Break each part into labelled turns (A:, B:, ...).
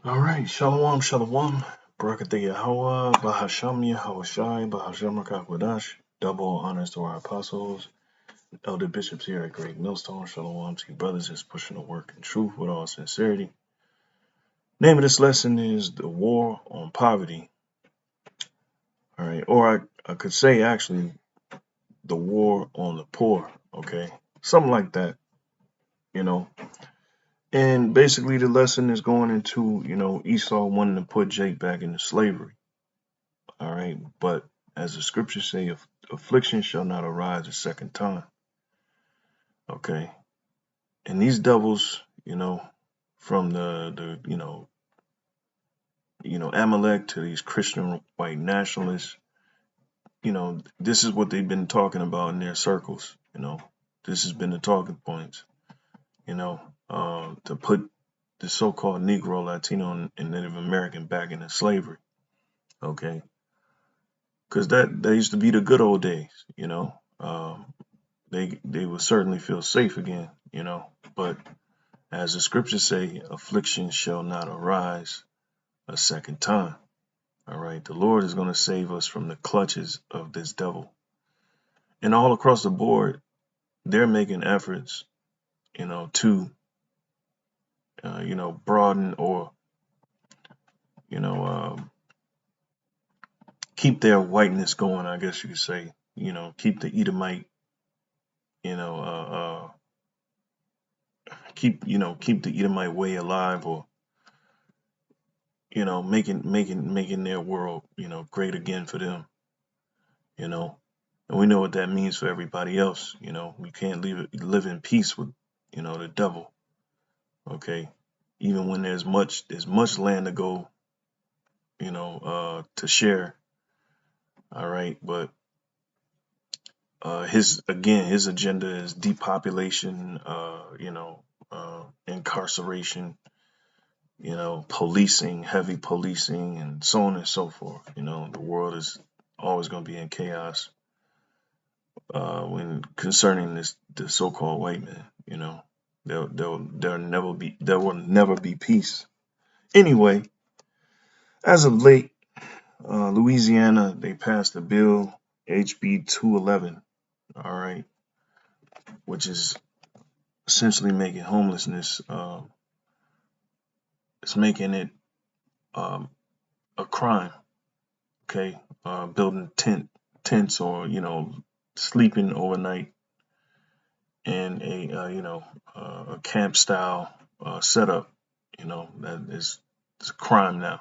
A: All right, Shalom, Shalom, Barakatah Yahweh, Bahasham Yahushai, Bahasham Rakakwadash. Double honors to our apostles, elder bishops here at Great Millstone. Shalom to you brothers just pushing the work in truth with all sincerity. Name of this lesson is The War on Poverty. All right, or I could say actually The War on the Poor, okay? Something like that, you know. And basically the lesson is going into, Esau wanting to put Jake back into slavery. All right. But as the scriptures say, affliction shall not arise a second time. Okay. And these devils, from the Amalek to these Christian white nationalists, this is what they've been talking about in their circles. This has been the talking points, to put the so-called Negro, Latino, and Native American back into slavery. Okay. Because that used to be the good old days, they will certainly feel safe again, But as the scriptures say, affliction shall not arise a second time. All right. The Lord is going to save us from the clutches of this devil. And all across the board, they're making efforts, to, broaden or, you know, um, keep their whiteness going, I guess you could say, keep the Edomite, you know, keep the Edomite way alive, or making their world, great again for them, and we know what that means for everybody else. We can't live in peace with, the devil. Okay. Even when there's much land to go, to share. All right. But, his agenda is depopulation, incarceration, policing, heavy policing, and so on and so forth. The world is always going to be in chaos when concerning the so-called white man. There will never be peace. Anyway, as of late, Louisiana, they passed a bill, HB 211. All right, which is essentially making homelessness. It's making it a crime. Okay, building tents, or sleeping overnight in a camp style setup. That is, it's a crime now.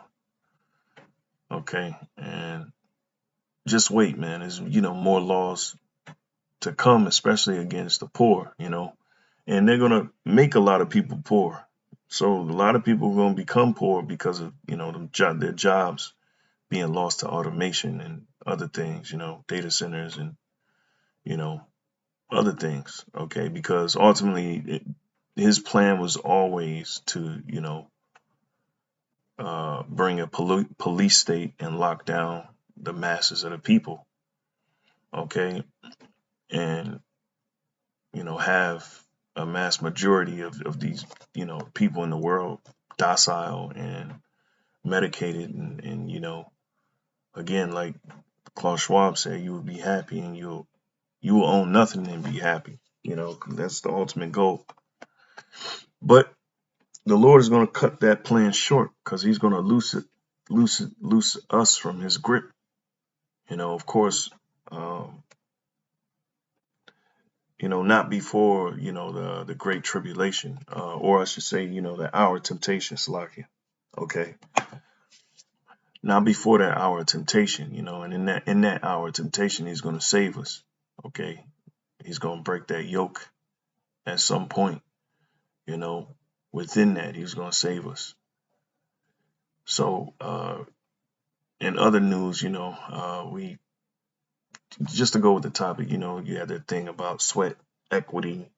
A: Okay, and just wait, man. There's more laws to come, especially against the poor. And they're gonna make a lot of people poor. So a lot of people are gonna become poor because of their jobs being lost to automation and other things. Data centers and other things. Okay, because ultimately his plan was always to bring a police state and lock down the masses of the people. Okay, and have a mass majority of these people in the world docile and medicated, and again, like Klaus Schwab said, you will be happy, and you will own nothing and be happy. That's the ultimate goal. But the Lord is going to cut that plan short, because he's going to loose us from his grip. Of course, not before, the great tribulation, or I should say, the hour of temptation, Salakia. Okay. Not before that hour of temptation, and in that hour of temptation, he's going to save us. Okay. He's going to break that yoke at some point, within that, he's going to save us. So, in other news, we, just to go with the topic, you had that thing about sweat equity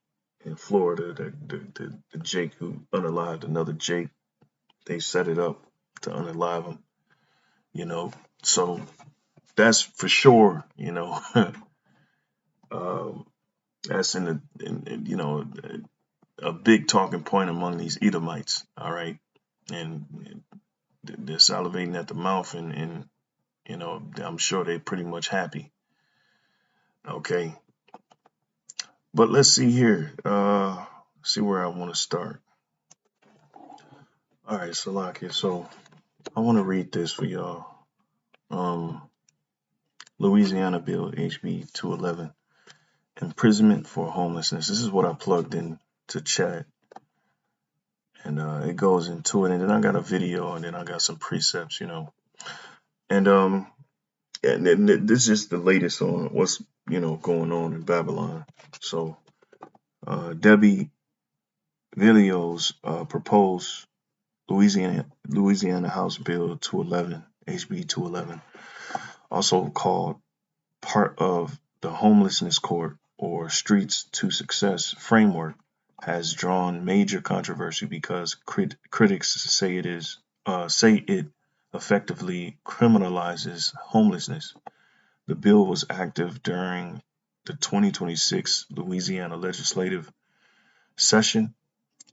A: in Florida, the Jake who unalived another Jake. They set it up to unalive him, so that's for sure, that's in a big talking point among these Edomites. All right. and they're salivating at the mouth, and I'm sure they're pretty much happy. Okay, but let's see here. See where I want to start. All right, Salakia. So I want to read this for y'all. Louisiana Bill HB 211, imprisonment for homelessness. This is what I plugged in to chat, and it goes into it. And then I got a video, and then I got some precepts, And this is the latest on what's going on in Babylon. So Debbie Villiers proposed Louisiana House Bill 211, HB 211, also called part of the Homelessness Court or Streets to Success framework, has drawn major controversy because critics say it effectively criminalizes homelessness. The bill was active during the 2026 Louisiana legislative session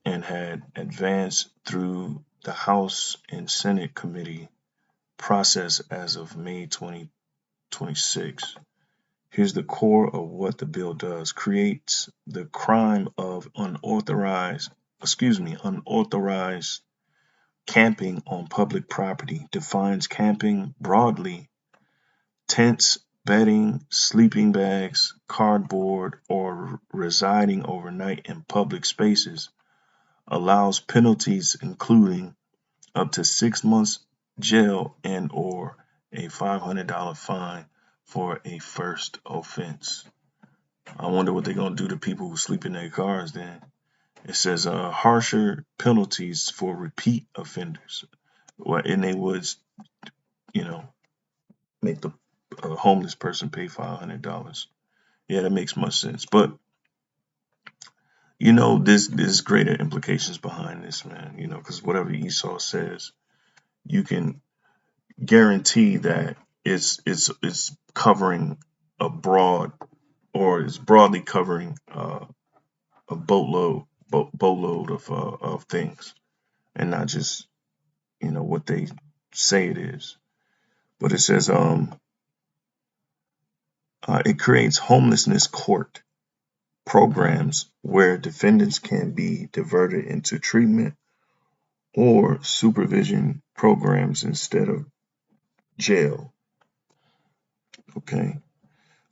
A: and had advanced through the House and Senate committee process as of May 2026. Here's the core of what the bill does: creates the crime of unauthorized camping on public property, defines camping broadly: tents, bedding, sleeping bags, cardboard, or residing overnight in public spaces, allows penalties including up to 6 months jail and or a $500 fine for a first offense. I wonder what they're going to do to people who sleep in their cars then. It says harsher penalties for repeat offenders. And they would, make the homeless person pay $500. Yeah, that makes much sense. But, there's greater implications behind this, man, because whatever Esau says, you can guarantee that it's covering a broad, or it's broadly covering a boatload of things, and not just what they say it is. But it says it creates homelessness court programs where defendants can be diverted into treatment or supervision programs instead of jail. Okay.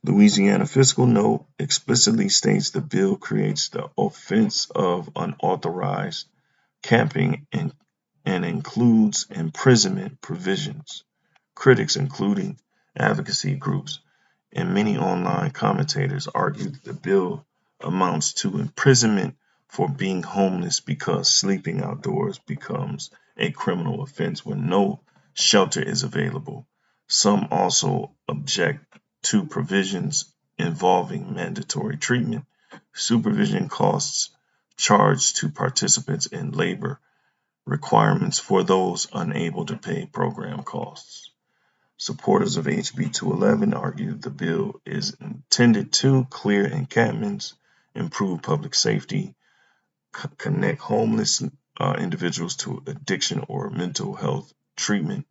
A: Louisiana fiscal note explicitly states the bill creates the offense of unauthorized camping and includes imprisonment provisions. Critics, including advocacy groups and many online commentators, argue that the bill amounts to imprisonment for being homeless because sleeping outdoors becomes a criminal offense when no shelter is available. Some also object to provisions involving mandatory treatment, supervision costs charged to participants, and labor requirements for those unable to pay program costs. Supporters of HB 211 argue the bill is intended to clear encampments, improve public safety, connect homeless individuals to addiction or mental health treatment,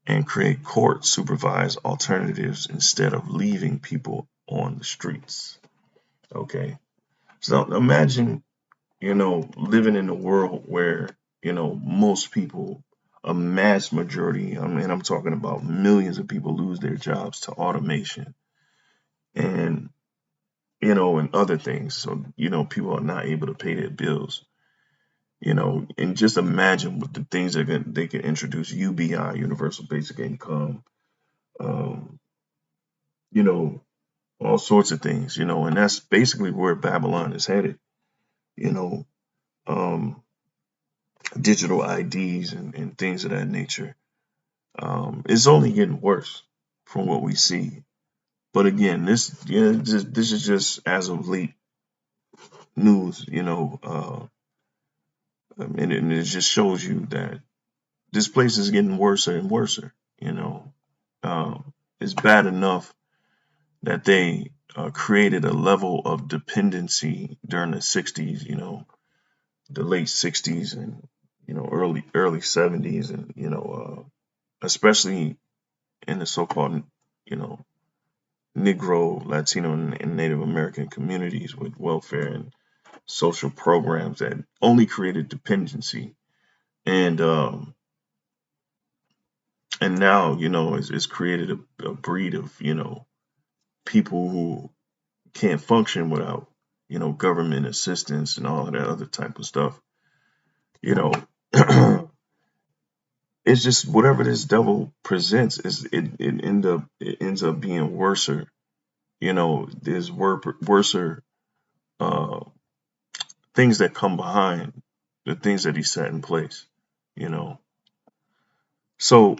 A: and create court-supervised alternatives instead of leaving people on the streets. Okay, so imagine, living in a world where, most people, a mass majority, I mean, I'm talking about millions of people, lose their jobs to automation and, and other things. So, people are not able to pay their bills, and just imagine what the things they can introduce: UBI, Universal Basic Income, um, you know, all sorts of things, and that's basically where Babylon is headed, you know, um, digital IDs and things of that nature. It's only getting worse from what we see. But again, this is just as of late news, and it just shows you that this place is getting worse and worse. You know, it's bad enough that they created a level of dependency during the '60s, the late '60s, and early 70s, and especially in the so-called you know Negro, Latino, and Native American communities, with welfare and social programs that only created dependency. And now, it's created a breed of, people who can't function without, government assistance and all of that other type of stuff. You know, it's just whatever this devil presents it ends up being worser. There's worser uh, things that come behind the things that he set in place. You know, so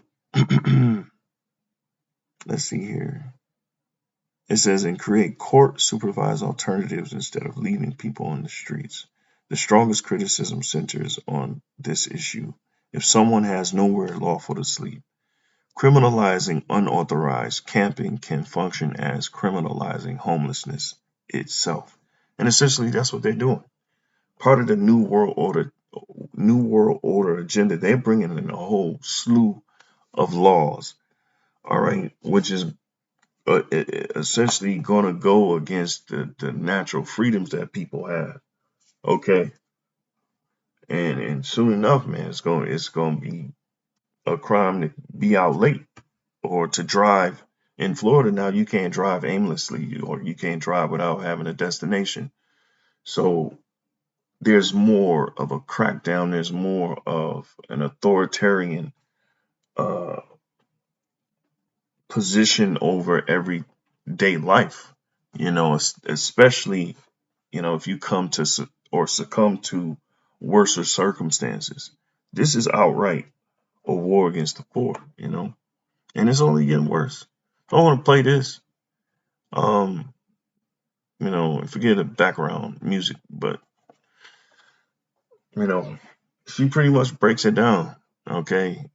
A: let's see here. It says, and create court supervised alternatives instead of leaving people on the streets. The strongest criticism centers on this issue. If someone has nowhere lawful to sleep, criminalizing unauthorized camping can function as criminalizing homelessness itself. And essentially, that's what they're doing. Part of the New World Order agenda, they're bringing in a whole slew of laws, all right, which is essentially going to go against the natural freedoms that people have. Okay, and soon enough, man, it's going to be a crime to be out late or to drive. In Florida now, you can't drive aimlessly, or you can't drive without having a destination. So there's more of a crackdown. There's more of an authoritarian uh, position over everyday life. Especially if you come to or succumb to worser circumstances. This is outright a war against the poor, and it's only getting worse. So I want to play this, and forget the background music, but she pretty much breaks it down, okay?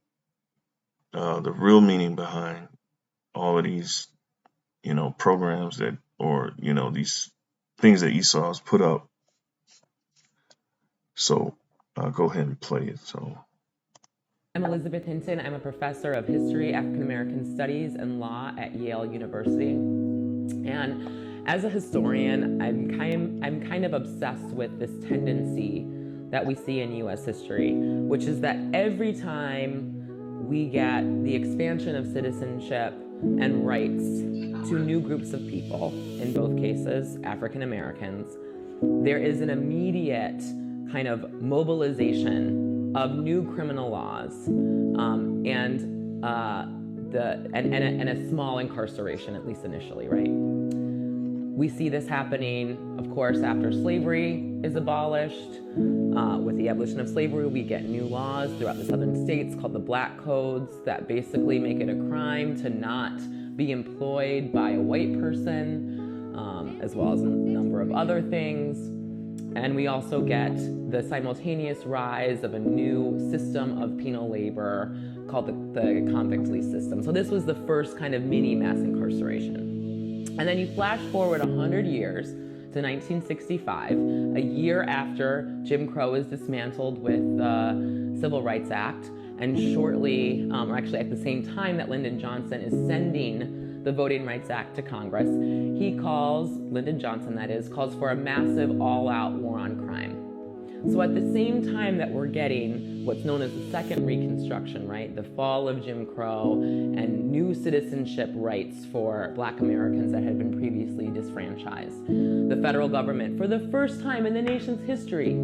A: The real meaning behind all of these, programs or these things that Esau's put up. So I'll go ahead and play it. So
B: I'm Elizabeth Hinton. I'm a professor of history, African American studies, and law at Yale University. And as a historian, I'm kind of obsessed with this tendency that we see in US history, which is that every time we get the expansion of citizenship and rights to new groups of people, in both cases, African Americans, there is an immediate kind of mobilization of new criminal laws and a small incarceration, at least initially, right? We see this happening, of course, after slavery is abolished. With the abolition of slavery, we get new laws throughout the southern states called the Black Codes that basically make it a crime to not be employed by a white person, as well as a number of other things. And we also get the simultaneous rise of a new system of penal labor called the convict lease system. So this was the first kind of mini mass incarceration. And then you flash forward 100 years to 1965, a year after Jim Crow is dismantled with the Civil Rights Act, and shortly, or actually at the same time that Lyndon Johnson is sending the Voting Rights Act to Congress, he Lyndon Johnson that is, calls for a massive all-out war on crime. So at the same time that we're getting what's known as the second Reconstruction, right, the fall of Jim Crow and new citizenship rights for Black Americans that had been previously disfranchised, the federal government, for the first time in the nation's history,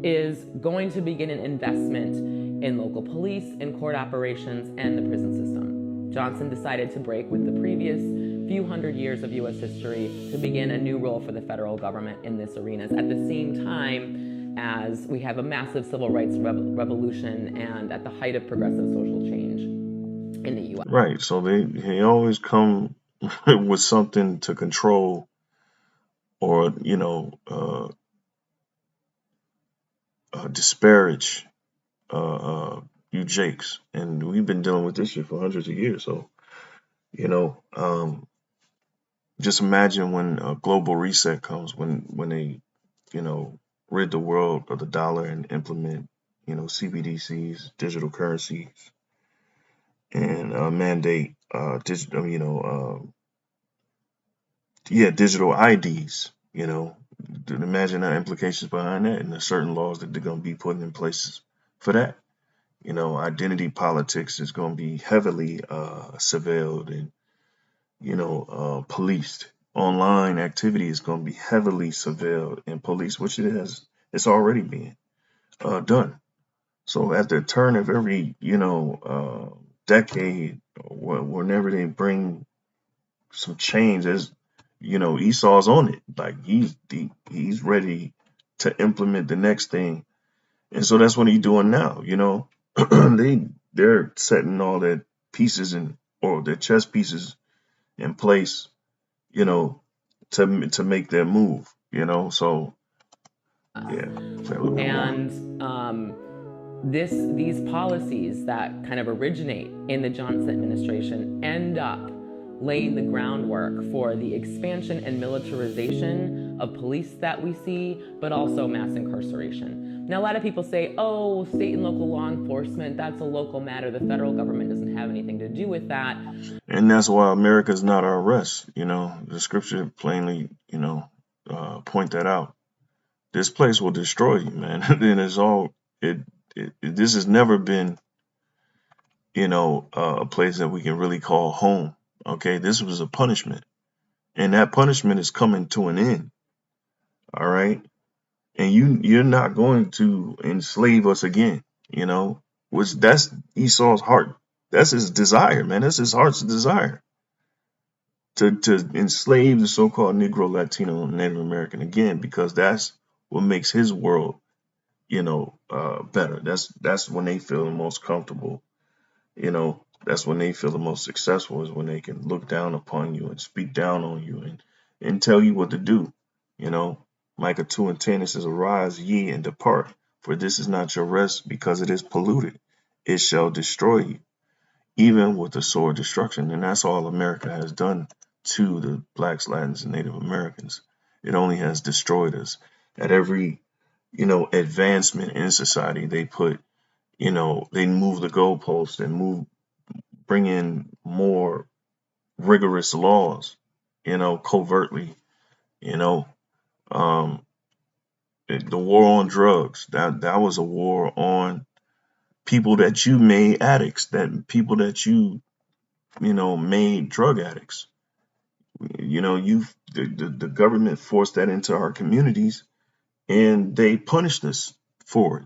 B: is going to begin an investment in local police, in court operations, and the prison system. Johnson decided to break with the previous few hundred years of U.S. history to begin a new role for the federal government in this arena. At the same time as we have a massive civil rights revolution and at the height of progressive social change in the U.S.
A: Right. So they always come with something to control or disparage you Jakes, and we've been dealing with this shit for hundreds of years. So you know, just imagine when a global reset comes, when they rid the world of the dollar and implement CBDCs, digital currencies, and mandate digital IDs. Imagine the implications behind that, and the certain laws that they're going to be putting in place for that. Identity politics is going to be heavily surveilled and policed. Online activity is going to be heavily surveilled and policed, which it's already being done. So at the turn of every decade, whenever they bring some change, as Esau's on it. Like he's ready to implement the next thing, and so that's what he's doing now. They're setting all their pieces or their chess pieces in place, to make their move. So yeah, play a little bit more.
B: And these policies that kind of originate in the Johnson administration end up laying the groundwork for the expansion and militarization of police that we see, but also mass incarceration. Now, a lot of people say, oh, state and local law enforcement, that's a local matter. The federal government doesn't have anything to do with that.
A: And that's why America's not our rest. The scripture plainly, point that out. This place will destroy you, man. And this has never been, a place that we can really call home. Okay, this was a punishment, and that punishment is coming to an end. All right, and you're not going to enslave us again. Which that's Esau's heart. That's his desire, man. That's his heart's desire to enslave the so-called Negro, Latino, and Native American again, because that's what makes his world, better. That's when they feel the most comfortable. That's when they feel the most successful, is when they can look down upon you and speak down on you and tell you what to do. Micah 2:10, it says, arise ye and depart, for this is not your rest, because it is polluted. It shall destroy you, even with the sword destruction. And that's all America has done to the blacks, Latins, and Native Americans. It only has destroyed us. At every, advancement in society, they put, they move the goalposts and bring in more rigorous laws, covertly, the war on drugs, that was a war on people that you made addicts, that people that you made drug addicts. The government forced that into our communities, and they punished us for it.